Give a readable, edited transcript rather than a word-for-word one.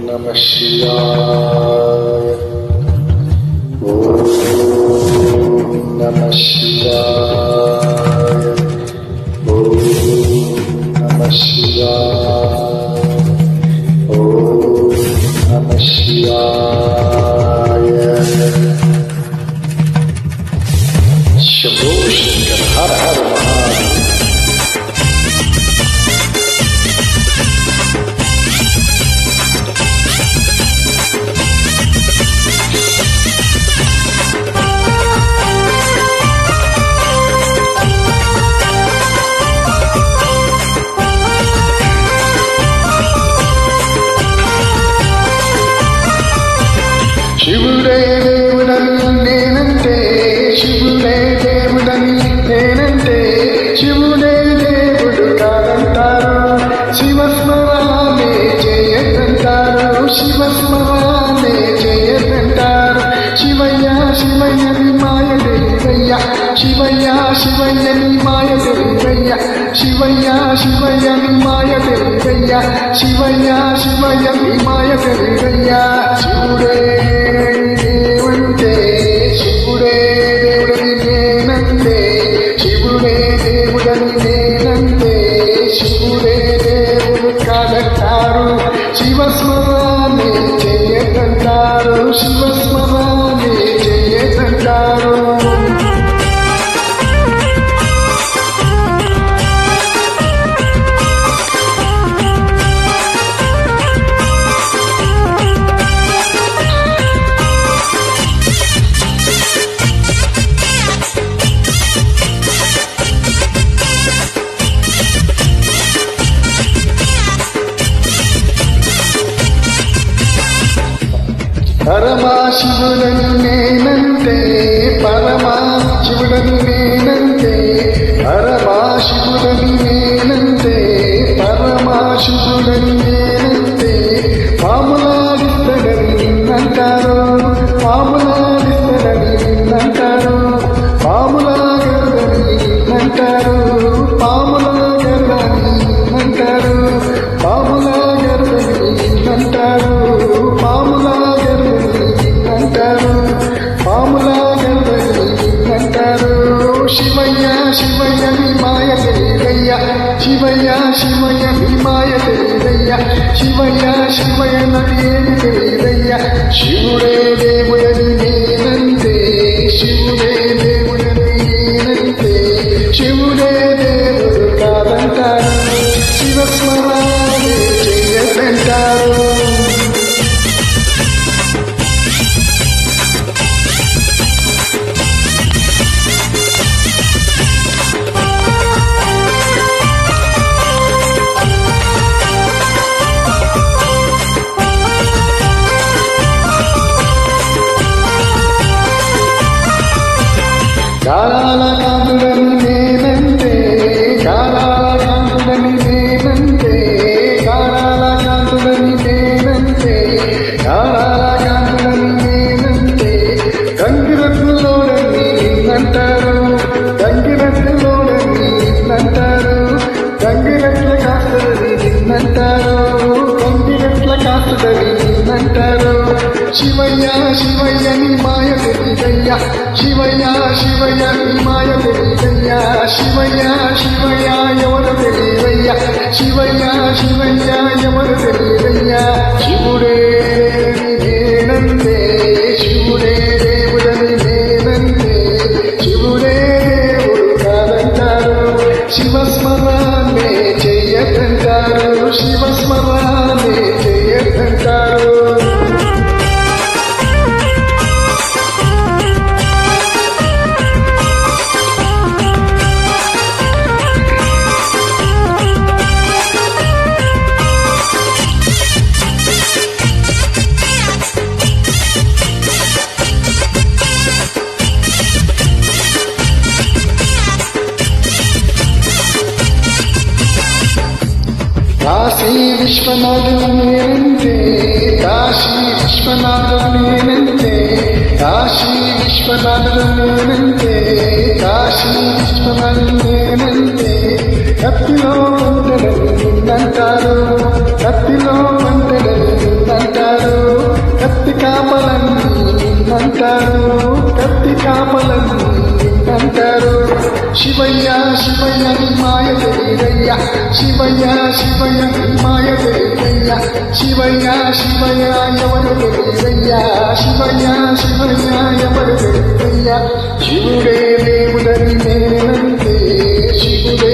Namah Shivaya. Om Namah Shivaya. Om Namah Shivaya. Om Namah Shivaya. Shambho Shankar Har Har Mahadev. శివుడే దేవుడని నేనంటే శివుడే దేవుడని నేనంటే శివుడే దేవుడు కాదంటారు శివస్మరానే చేయదంటారు శివస్మరానే చేయదంటారు శివయ్య శివయ్యని మాయ తెలివయ్య శివయ్య శివయ్యని మాయ తెలివయ్య శివయ్య శివయ్యని మాయ తెలివయ్య శివయ్య శివయ్యని మాయ తెలివయ్య శివుడే శివస్మరాన్ని చేయదంటారు శివస్మరాన్ని చేయదంటారు పరమాశివుడని నేనంటే పరమాశివుడని నేనంటే పరమాశివుడని నేనంటే పరమాశివుడని నేనంటే పాములాడిస్తాడని నిన్నంటారు పాములాడిస్తాడని నిన్నంటారు పాములాగడని నిన్నంటారు పాములాగడని నిన్నంటారు పాములాగడని నిన్నంటారు శివయ్య శివయ్యని మాయ తెలివయ్య శివయ్య శివయ్యని మాయ తెలివయ్య శివయ్య శివయ్యనది ఏమి తెలివయ్య శివుడే దేవుడని నేనంటే శివుడే దేవుడని నేనంటే శివుడే దేవుడు కాదంటారు శివస్మరాన్ని చేయదంటారు కాలాల కాంతుడని నేనంటే కాలాల కాంతుడని నేనంటే కాలాల కాంతుడని నేనంటే కాలాల కాంతుడని నేనంటే గంగిరత్తులోడని నిన్నంటారు గంగిరత్తులోడని నిన్నంటారు గంగిరత్ల కాస్తుడని నిన్నంటారు గంగిరత్ల కాస్తుడని నిన్నంటారు శివయ్య శివయ్యని మాయ తెలివయ్య శివయ్య శివయ్యని మాయ తెలివయ్య శివయ్య శివయ్య ఎవరు తెలివయ్య శివయ్య శివయ్య ఎవరు తెలివయ్య శివుడే నేనంటే శివుడే దేవుడని నేనంటే శివుడే దేవుడు కాదంటారు శివస్మరాన్ని చెయ్యదంటారు శివస్మరాన్ని చెయ్యదంటారు కాశీ విశ్వనాథుడు నేనంటే కాశీ విశ్వనాథుడు నేనంటే కాశీ విశ్వనాథుడు నేనంటే కాశీ విశ్వనాథుడు నేనంటే కత్తిలో మంటలని నిన్నంటారు కత్తిలో మంటలని నిన్నంటారు శివయ్య శివయ్య మాయ తెలివయ్య శివయ్య శివయ్య ఎవరు తెలివయ్య శివయ్య శివయ్య ఎవరు తెలివయ్య శివుడే దేవుడని నేనంతే శివుడే